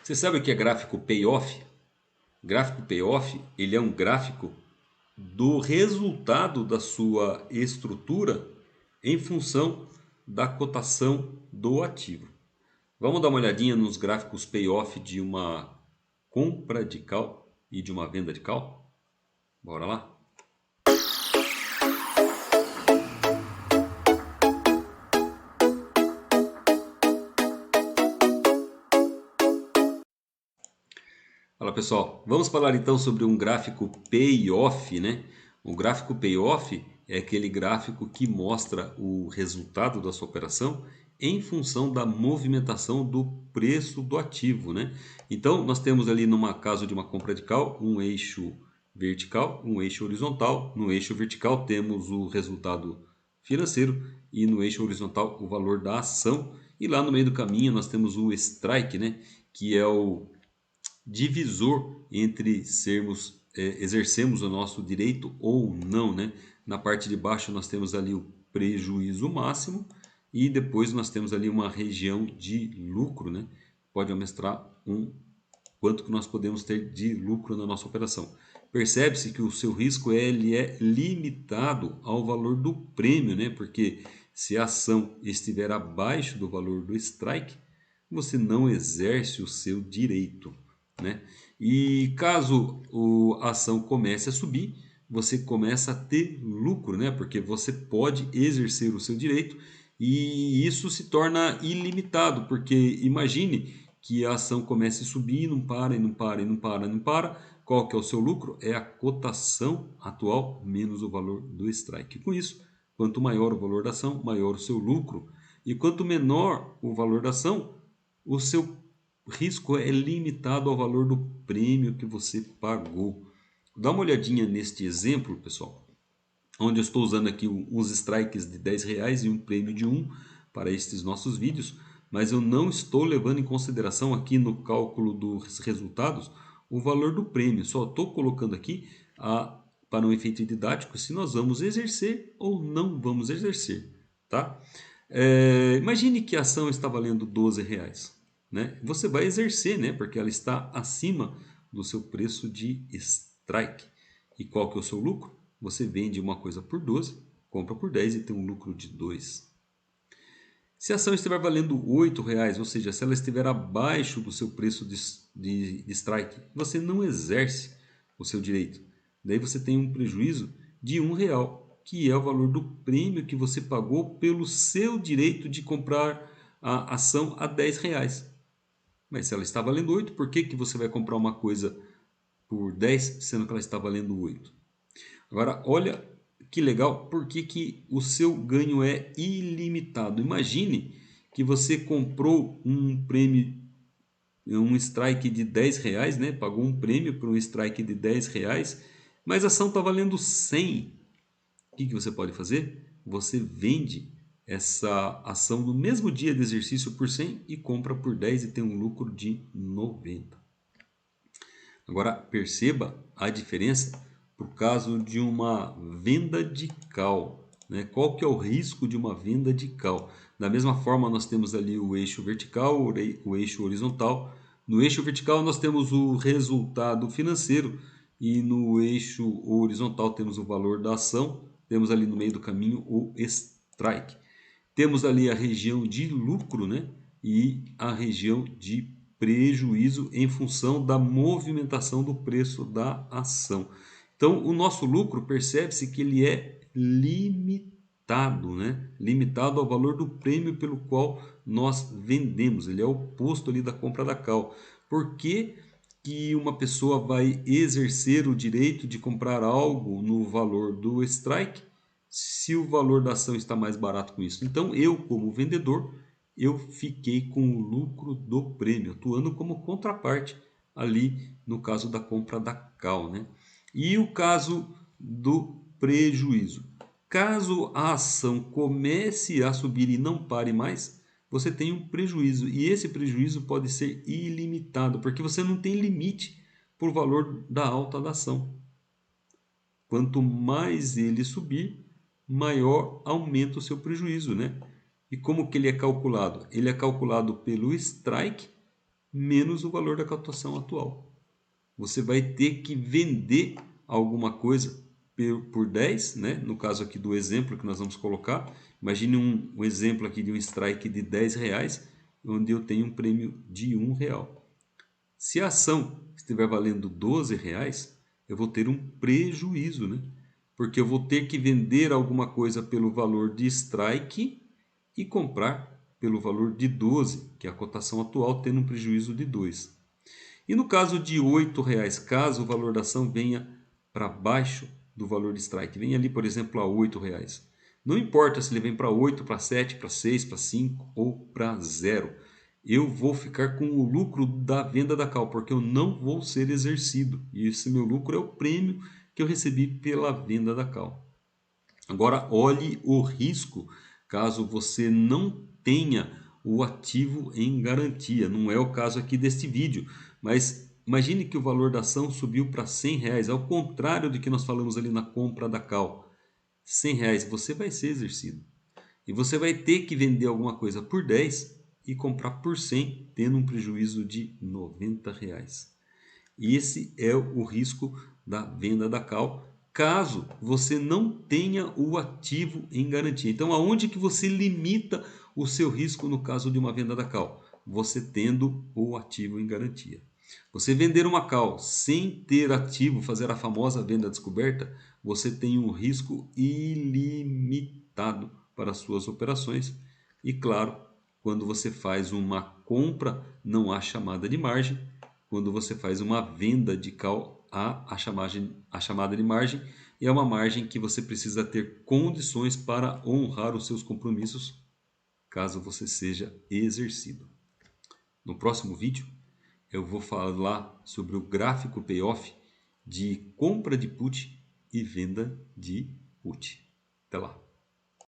Você sabe o que é gráfico payoff? Gráfico payoff, ele é um gráfico do resultado da sua estrutura em função da cotação do ativo. Vamos dar uma olhadinha nos gráficos payoff de uma compra de call e de uma venda de call? Bora lá? Fala pessoal, vamos falar então sobre um gráfico payoff, né? O gráfico payoff é aquele gráfico que mostra o resultado da sua operação em função da movimentação do preço do ativo, né? Então nós temos ali numa caso de uma compra de call, um eixo vertical, um eixo horizontal. No eixo vertical temos o resultado financeiro e no eixo horizontal o valor da ação. E lá no meio do caminho nós temos o strike, né? Que é o divisor entre exercemos o nosso direito ou não, né? Na parte de baixo nós temos ali o prejuízo máximo e depois nós temos ali uma região de lucro, né? Pode mostrar quanto que nós podemos ter de lucro na nossa operação. Percebe-se que o seu risco ele é limitado ao valor do prêmio, né? Porque se a ação estiver abaixo do valor do strike, você não exerce o seu direito, né? E caso a ação comece a subir, você começa a ter lucro, né? Porque você pode exercer o seu direito e isso se torna ilimitado, porque imagine que a ação comece a subir e não para, e não para, e não para, e não para. Qual que é o seu lucro? É a cotação atual menos o valor do strike. Com isso, quanto maior o valor da ação, maior o seu lucro. E quanto menor o valor da ação, o seu risco é limitado ao valor do prêmio que você pagou. Dá uma olhadinha neste exemplo, pessoal, onde eu estou usando aqui uns strikes de R$ 10 e um prêmio de 1 para estes nossos vídeos, mas eu não estou levando em consideração aqui no cálculo dos resultados o valor do prêmio, só estou colocando aqui para um efeito didático se nós vamos exercer ou não vamos exercer, tá? Imagine que a ação está valendo R$ 12, né? Você vai exercer, né? Porque ela está acima do seu preço de strike. E qual que é o seu lucro? Você vende uma coisa por 12, compra por 10 e tem um lucro de 2. Se a ação estiver valendo R$ 8, ou seja, se ela estiver abaixo do seu preço de strike, você não exerce o seu direito. Daí você tem um prejuízo de R$ 1, que é o valor do prêmio que você pagou pelo seu direito de comprar a ação a R$ 10. Mas se ela está valendo 8, por que você vai comprar uma coisa por 10, sendo que ela está valendo 8? Agora, olha que legal, por que o seu ganho é ilimitado. Imagine que você comprou um prêmio, um strike de R$ 10, né? Pagou um prêmio por um strike de R$ 10, mas a ação está valendo 100. O que você pode fazer? Você vende essa ação no mesmo dia de exercício por 100 e compra por 10 e tem um lucro de 90. Agora perceba a diferença por caso de uma venda de call, né? Qual que é o risco de uma venda de call? Da mesma forma nós temos ali o eixo vertical, o eixo horizontal. No eixo vertical nós temos o resultado financeiro e no eixo horizontal temos o valor da ação. Temos ali no meio do caminho o strike. Temos ali a região de lucro, né? E a região de prejuízo em função da movimentação do preço da ação. Então, o nosso lucro, percebe-se que ele é limitado, né? Limitado ao valor do prêmio pelo qual nós vendemos. Ele é o oposto ali da compra da call. Por que uma pessoa vai exercer o direito de comprar algo no valor do strike se o valor da ação está mais barato com isso? Então, eu, como vendedor, eu fiquei com o lucro do prêmio, atuando como contraparte ali no caso da compra da call, né? E o caso do prejuízo. Caso a ação comece a subir e não pare mais, você tem um prejuízo. E esse prejuízo pode ser ilimitado, porque você não tem limite para o valor da alta da ação. Quanto mais ele subir, maior aumenta o seu prejuízo, né? E como que ele é calculado? Ele é calculado pelo strike menos o valor da cotação atual. Você vai ter que vender alguma coisa por 10, né? No caso aqui do exemplo que nós vamos colocar, imagine um exemplo aqui de um strike de R$10, onde eu tenho um prêmio de R$1. Se a ação estiver valendo R$12, eu vou ter um prejuízo, né? Porque eu vou ter que vender alguma coisa pelo valor de strike e comprar pelo valor de 12, que é a cotação atual, tendo um prejuízo de 2. E no caso de R$8, caso o valor da ação venha para baixo do valor de strike, venha ali, por exemplo, a R$8. Não importa se ele vem para 8, para 7, para 6, para 5 ou para 0. Eu vou ficar com o lucro da venda da cal, porque eu não vou ser exercido. E esse meu lucro é o prêmio que eu recebi pela venda da cal. Agora, olhe o risco caso você não tenha o ativo em garantia. Não é o caso aqui deste vídeo, mas imagine que o valor da ação subiu para R$100, ao contrário do que nós falamos ali na compra da cal. R$100, você vai ser exercido. E você vai ter que vender alguma coisa por 10 e comprar por 100, tendo um prejuízo de R$90. Esse é o risco da venda da cal, caso você não tenha o ativo em garantia. Então, aonde que você limita o seu risco no caso de uma venda da cal? Você tendo o ativo em garantia. Você vender uma cal sem ter ativo, fazer a famosa venda descoberta, você tem um risco ilimitado para as suas operações. E claro, quando você faz uma compra, não há chamada de margem. Quando você faz uma venda de cal, há a chamada de margem, e é uma margem que você precisa ter condições para honrar os seus compromissos, caso você seja exercido. No próximo vídeo, eu vou falar sobre o gráfico payoff de compra de put e venda de put. Até lá!